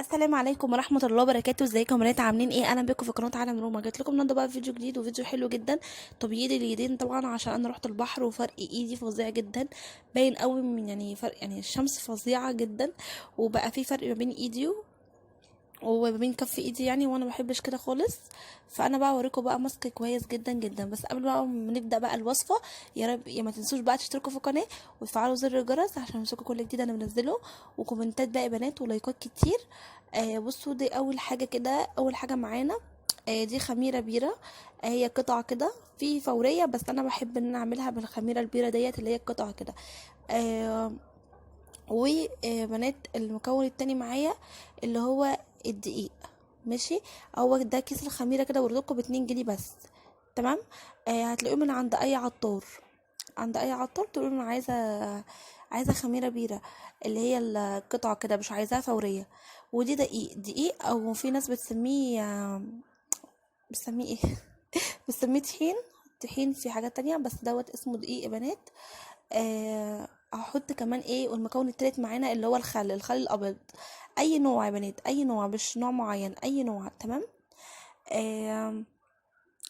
السلام عليكم ورحمة الله وبركاته. ازيكم يا بنات؟ عاملين ايه؟ اهلا بكم في قناة عالم روما. جات لكم النهارده بقى فيديو جديد وفيديو حلو جدا. تبييض اليدين طبعا عشان انا رحت البحر وفرق ايدي فظيع جدا. باين قوي من يعني فرق، يعني الشمس فظيعة جدا، وبقى في فرق ما بين ايدي وما بين كف ايدي يعني، وانا محبش كده خالص. فانا بقى اوريكم بقى ماسك كويس جدا جدا. بس قبل بقى ما نبدا بقى الوصفه، يا رب يا ما تنسوش بقى تشتركوا في القناه وتفعلوا زر الجرس عشان يوصلكوا كل جديد انا بنزله، وكومنتات بقى يا بنات ولايكات كتير. بصوا دي اول حاجه كده، اول حاجه معانا دي خميره بيره. هي قطعه كده في فوريه، بس انا بحب ان انا اعملها بالخميره البيره ديت اللي هي القطعه كده. آه وبنات المكون التاني معايا اللي هو الدقيق. ماشي. هو ده كيس الخميره كده ورزقكم ب2 جنيه بس. تمام. هتلاقوه من عند اي عطار. عند اي عطار تقولوا انا عايزه خميره بيره، اللي هي القطعه كده، مش عايزاها فوريه. ودي دقيق او في ناس بتسميه بتسميه ايه بتسميه طحين. طحين في حاجات تانية، بس دوت اسمه دقيق يا بنات. هحط كمان ايه، والمكون التالت معانا اللي هو الخل الابيض. اي نوع يا بنات، اي نوع، مش نوع معين، اي نوع. تمام. آه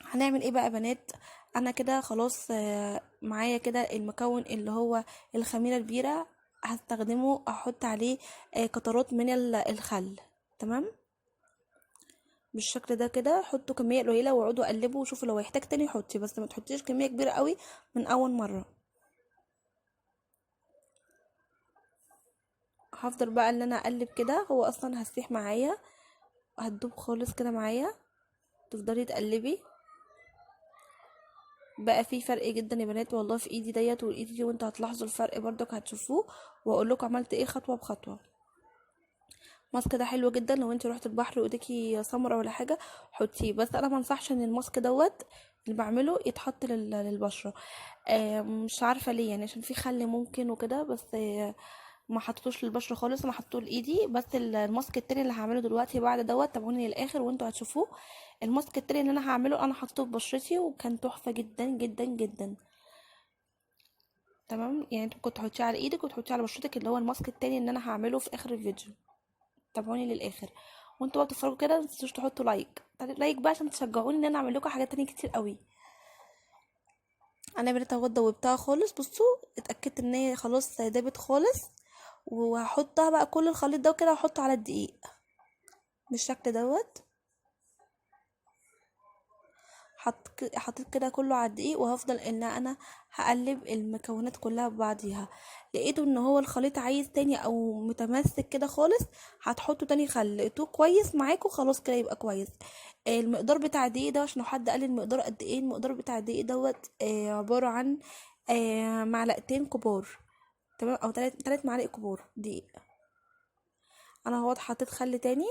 هنعمل ايه بقى يا بنات؟ انا كده خلاص معايا كده المكون اللي هو الخميره البيره. هستخدمه احط عليه قطرات من الخل. تمام. بالشكل ده كده حطوا كميه قليله واقعدوا قلبوا وشوفوا لو هيحتاج تاني حطي، بس ما تحطيش كميه كبيره قوي من اول مره. هفضل بقى ان انا اقلب كده، هو اصلا هسيح معايا، هتدوب خالص كده معايا. تفضلي تقلبي. بقى في فرق جدا يا بنات والله في ايدي ديت وايدي دي، وانتوا هتلاحظوا الفرق برضك هتشوفوه، واقول لكم عملت ايه خطوه بخطوه. الماسك ده حلو جدا لو انت رحت البحر وايديكي سمرة ولا حاجه، حطيه. بس انا ما انصحش ان الماسك دوت اللي بعمله يتحط للبشره. مش عارفه ليه يعني، عشان في خل ممكن وكده، بس ما حطيتوش للبشره خالص، انا حطيته لايدي بس. الماسك التاني اللي هعمله دلوقتي بعد دوت، تابعوني للاخر وانتوا هتشوفوه. الماسك التاني اللي انا هعمله انا حطيته في بشرتي وكان تحفه جدا جدا جدا. تمام. يعني انت كنت تحطيه على ايدك وتحطيه على بشرتك، اللي هو الماسك التاني اللي انا هعمله في اخر الفيديو. تابعوني للاخر. وانتوا بقى بتتفرجوا كده متنسوش تحطوا لايك بقى عشان تشجعوني ان انا اعمل لكم حاجات تانية كتير قوي. انا بقيت اهو دوبتها خالص. بصوا اتاكدت ان هي خلاص دابت خالص، وهحطها بقى كل الخليط ده كده واحطه على الدقيق بالشكل دوت. حطيت كده كله على الدقيق، وهفضل ان انا هقلب المكونات كلها ببعضيها. لقيته ان هو الخليط عايز تاني او متماسك كده خالص، هتحطوا تاني خل. لقيتوه كويس معاكم خلاص كده يبقى كويس. المقدار بتاع الدقيق ده، عشان لو حد قال المقدار قد ايه، المقدار بتاع الدقيق دوت عبارة عن معلقتين كبار. تمام. او 3 معالق كبار دقيق. انا اهوت حطيت خل تاني،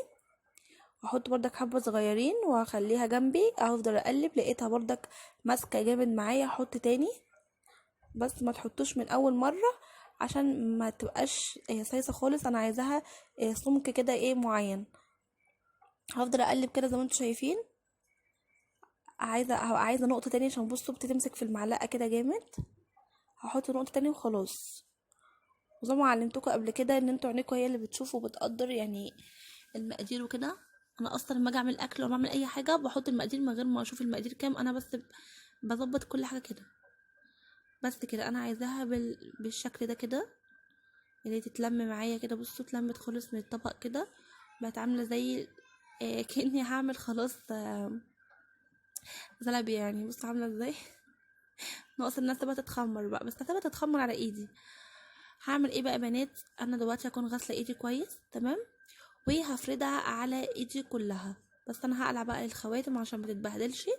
واحط بردك حبة صغيرين وهخليها جنبي. هفضل اقلب، لقيتها بردك ماسكة جامد معايا، احط تاني. بس ما تحطوش من اول مرة عشان ما تبقاش سايسة خالص، انا عايزاها سمك كده ايه معين. هفضل اقلب كده زي ما انتم شايفين. عايزة نقطة تانية عشان بصوا بتمسك في المعلقة كده جامد. هحط نقطة تانية وخلاص. وزي ما علمتكم قبل كده ان انتوا عينيكوا هي اللي بتشوف وبتقدر يعني المقادير وكده. انا اصلا لما اجي اعمل اكل ولا اعمل اي حاجه بحط المقادير من غير ما اشوف المقادير كام، انا بس بظبط كل حاجه كده. بس كده انا عايزاها بالشكل ده كده، اللي تتلم معايا كده. بصوا اتلمت خالص من الطبق كده، بقت عامله زي كاني هعمل خلاص زلابيه يعني. بصوا عامله ازاي ناقص الناس تبقى تتخمر بقى، بس هتبقى تتخمر على ايدي. هعمل ايه بقى يا بنات؟ انا دلوقتي هكون غاسله ايدي كويس. تمام. وهفردها على ايدي كلها. بس انا هقلع بقى الخواتم عشان ما تتبهدلش،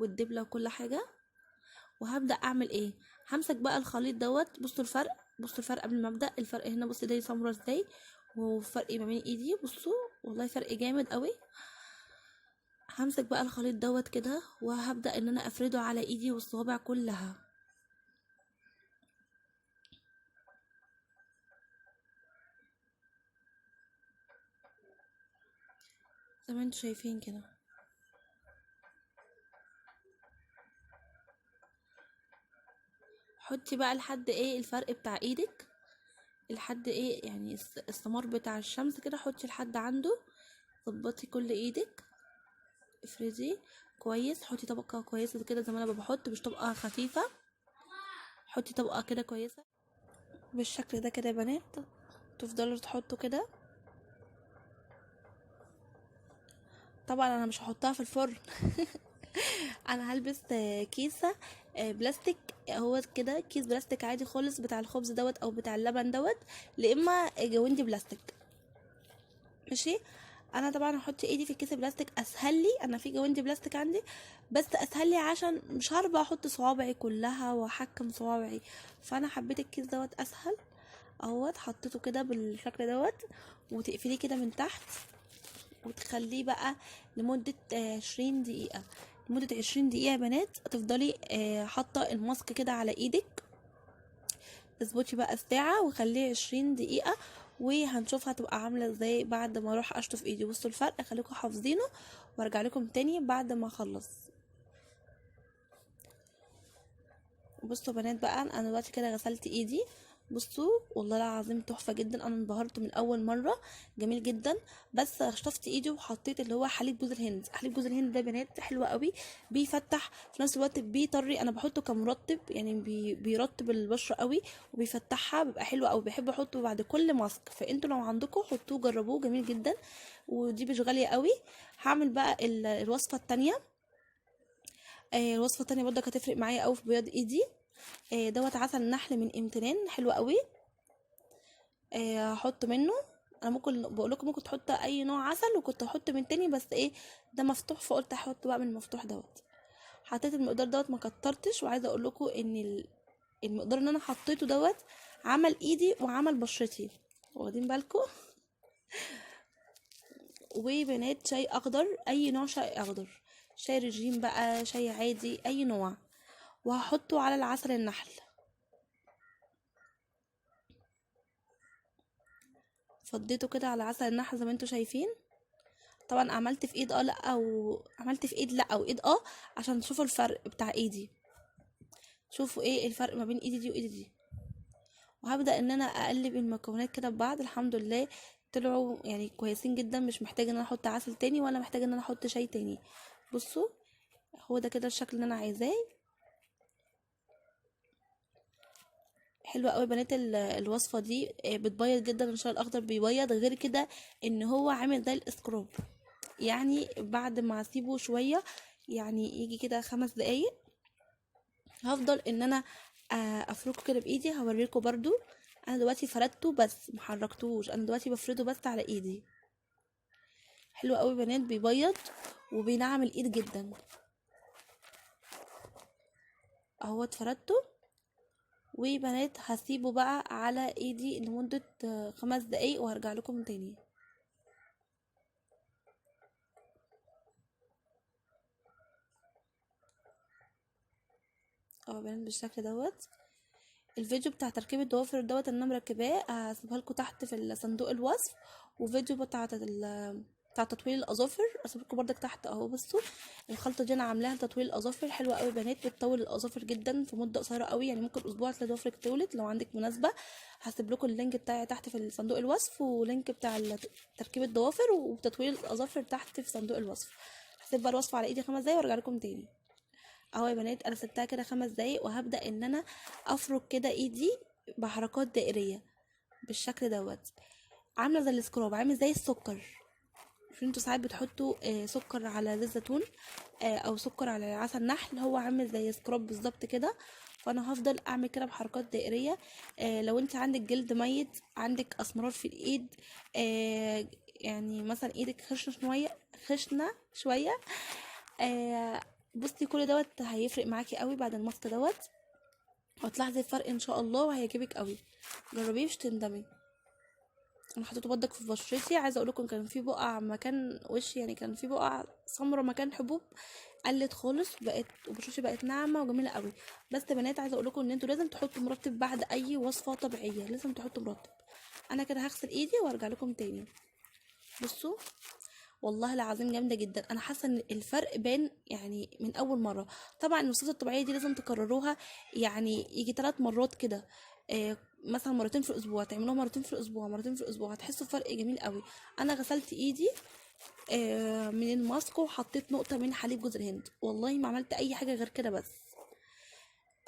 والدبله وكل حاجه. وهبدا اعمل ايه؟ همسك بقى الخليط دوت. بصوا الفرق، بصوا الفرق قبل ما ابدا. الفرق هنا بصوا ايدي سمرة ازاي، وفرق ما بين ايدي بصوا، والله فرق جامد قوي. همسك بقى الخليط دوت كده وهبدا ان انا افرده على ايدي والصوابع كلها زي ما انتوا شايفين كده. حطي بقى لحد ايه الفرق بتاع ايدك. لحد ايه يعني الثمار بتاع الشمس كده، حطي لحد عنده. ظبطي كل ايدك، افردي كويس، حطي طبقة كويسة كده زي ما انا بحط، مش طبقة خفيفة، حطي طبقة كده كويسة بالشكل ده كده يا بنات. تفضلوا تحطوا كده. طبعا انا مش هحطها في الفرن. انا هلبس كيسة بلاستيك، هو كده كيس بلاستيك عادي خالص بتاع الخبز دوت او بتاع اللبن دوت، لا اما جواندي بلاستيك. ماشي. انا طبعا هحط ايدي في الكيس البلاستيك اسهل لي، انا في جواندي بلاستيك عندي، بس اسهل لي عشان مش عارفه بقى احط صوابعي كلها واحكم صوابعي، فانا حبيت الكيس دوت اسهل. اهوت حطيته كده بالشكل دوت، وتقفليه كده من تحت، وتخليه بقى لمدة 20 دقيقة. لمدة 20 دقيقة يا بنات تفضلي حاطة الماسك كده على ايدك، اظبطي بقى الساعة وخليه 20 دقيقة، وهنشوف هتبقى عاملة ازاي بعد ما اروح اشطف ايدي. بصوا الفرق، خليكم حافظينه، وارجع لكم تاني بعد ما اخلص. بصوا يا بنات بقى، انا دلوقتي كده غسلت ايدي. بصوا والله العظيم تحفه جدا، انا انبهرت من اول مره، جميل جدا. بس شطفت ايدي وحطيت اللي هو حليب جوز الهند. حليب جوز الهند ده يا بنات حلو قوي، بيفتح في نفس الوقت بيطري، انا بحطه كمرطب يعني بيرطب البشره قوي وبيفتحها، بيبقى حلو قوي، بحب احطه بعد كل ماسك، فانتوا لو عندكم حطوه جربوه، جميل جدا. ودي مش غاليه قوي. هعمل بقى الوصفه التانية. الوصفه التانية برضه هتفرق معايا قوي في بياض ايدي. دوت عسل نحل من امتنان، حلو قوي. هحط منه. انا ممكن بقول لكم ممكن تحط اي نوع عسل، وكنت هحط من تاني بس ايه ده مفتوح، فقلت احط بقى من المفتوح دوت. حطيت المقدار دوت، ما كترتش، وعايزه اقول لكم ان المقدار اللي انا حطيته دوت عمل ايدي وعمل بشرتي، واخدين بالكم. وبنات شاي اخضر، اي نوع شاي اخضر، شاي رجيم بقى، شاي عادي، اي نوع، وهحطه على العسل النحل. فضيته كده على عسل النحل زي ما انتوا شايفين. طبعا عملت في ايد لا، او عملت في ايد لا وايد عشان تشوفوا الفرق بتاع ايدي، شوفوا ايه الفرق ما بين ايدي دي وايدي دي. وهبدأ ان انا اقلب المكونات كده ببعض، الحمد لله طلعوا يعني كويسين جدا، مش محتاجه ان انا احط عسل تاني ولا محتاجه ان انا احط شاي تاني. بصوا، هو ده كده الشكل اللي انا عايزاه. حلوة قوي بنات الوصفه دي، بتبيض جدا، الشاي الاخضر بيبيض، غير كده ان هو عامل زي الاسكروب. يعني بعد ما اسيبه شويه، يعني يجي كده 5 دقايق، هفضل ان انا افركه كده بايدي، هوريكم برضو. انا دلوقتي فردته بس محركتوش، انا دلوقتي بفرده بس على ايدي. حلو قوي بنات، بيبيض وبينعم الايد جدا. اهو اتفردته، وبنات هسيبه بقى على ايدي لمدة 5 دقايق، وهرجع لكم تاني. اهو بنات بالشكل دوت. الفيديو بتاع تركيب الضوافر دوت اللي انا مركباه هسيبها لكم تحت في صندوق الوصف، وفيديو بتاع تطويل الاظافر اسيب لكم بردك تحت اهو. بصوا الخلطه دي انا عاملاها لتطويل الاظافر، حلوه قوي بنات، بتطول الاظافر جدا في مده قصيره قوي، يعني ممكن اسبوع تلاقي ضوافرك طولت. لو عندك مناسبه هسيب لكم اللينك بتاعي تحت في صندوق الوصف، ولينك بتاع تركيب الضوافر وتطويل الاظافر تحت في صندوق الوصف. هسيب بقى الوصفه على ايدي 5 دقايق وارجع لكم تاني. اهو يا بنات انا سبتها كده 5 دقايق، وهبدأ ان انا افرك كده ايدي بحركات دائرية بالشكل دوت، عاملة زي السكراب، عامل زي السكر. مش انتوا ساعات بتحطوا سكر على زيت زيتون، او سكر على عسل نحل، هو عامل زي سكراب بالظبط كده. فانا هفضل اعمل كده بحركات دائرية. لو انت عندك جلد ميت، عندك اسمرار في الايد، يعني مثلا ايدك خشنة شوية، آه بصي كل دوت هيفرق معاكي قوي بعد الماسك دوت، وهتلاحظي الفرق ان شاء الله، وهيعجبك قوي. جربيه مش تندمي. انا حطيته بدك في بشرتي، عايزه اقول لكم كان في بقع مكان وشي، يعني كان في بقع سمرة مكان حبوب، قلت خالص، وبشرتي بقت ناعمه وجميله قوي. بس يا بنات عايزه اقول لكم ان انتوا لازم تحطوا مرطب بعد اي وصفه طبيعيه، لازم تحطوا مرطب. انا كده هغسل ايدي وارجع لكم تاني. بصوا والله العظيم جامده جدا، انا حاسه ان الفرق بان يعني من اول مره. طبعا الوصفات الطبيعيه دي لازم تكرروها يعني يجي 3 مرات كده، مثلا مرتين في الاسبوع، تعملوها مرتين في الاسبوع، مرتين في الاسبوع، هتحسوا بفرق جميل قوي. انا غسلت ايدي من الماسك وحطيت نقطه من حليب جوز الهند، والله ما عملت اي حاجه غير كده، بس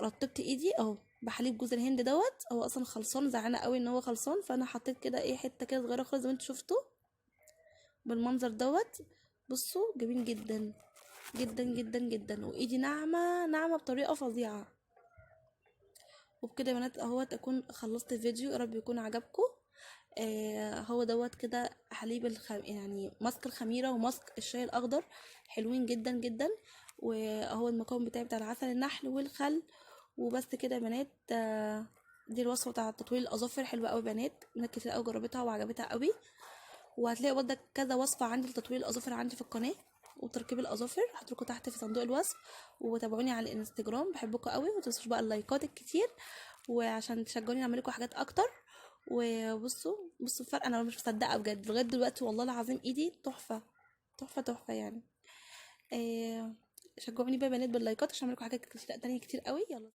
رطبت ايدي اهو بحليب جوز الهند دوت. هو اصلا خلصان، زعلانه قوي ان هو خلصان، فانا حطيت كده ايه حته كده صغيره خالص زي ما انتوا شفتوا بالمنظر دوت. بصوا جميل جدا جدا جدا جدا، وايدي ناعمه ناعمه بطريقه فظيعه. وبكده يا بنات اهوت اكون خلصت الفيديو، يا رب يكون عجبكم. هو دوت كده حليب يعني ماسك الخميره وماسك الشاي الاخضر، حلوين جدا جدا. وهو المكون بتاعي بتاع العسل النحل والخل. وبس كده يا بنات. دي الوصفه بتاعه تطويل الاظافر، حلوه قوي بنات، ناس كتير قوي جربتها وعجبتها قوي. وهتلاقي برضك كذا وصفه عندي لتطويل الاظافر عندي في القناه وتركيب الاظافر، هحطلكوا تحت في صندوق الوصف. وتابعوني على الانستجرام، بحبكم قوي، ومتنسوش بقى اللايكات الكتير وعشان تشجعوني اعمل لكم حاجات اكتر. وبصوا الفرق، انا مش مصدقه بجد لغايه دلوقتي، والله العظيم ايدي تحفه تحفه تحفه يعني. شجعوني بقى يا بنات باللايكات عشان اعمل لكم حاجات تانية كتير قوي. يلا.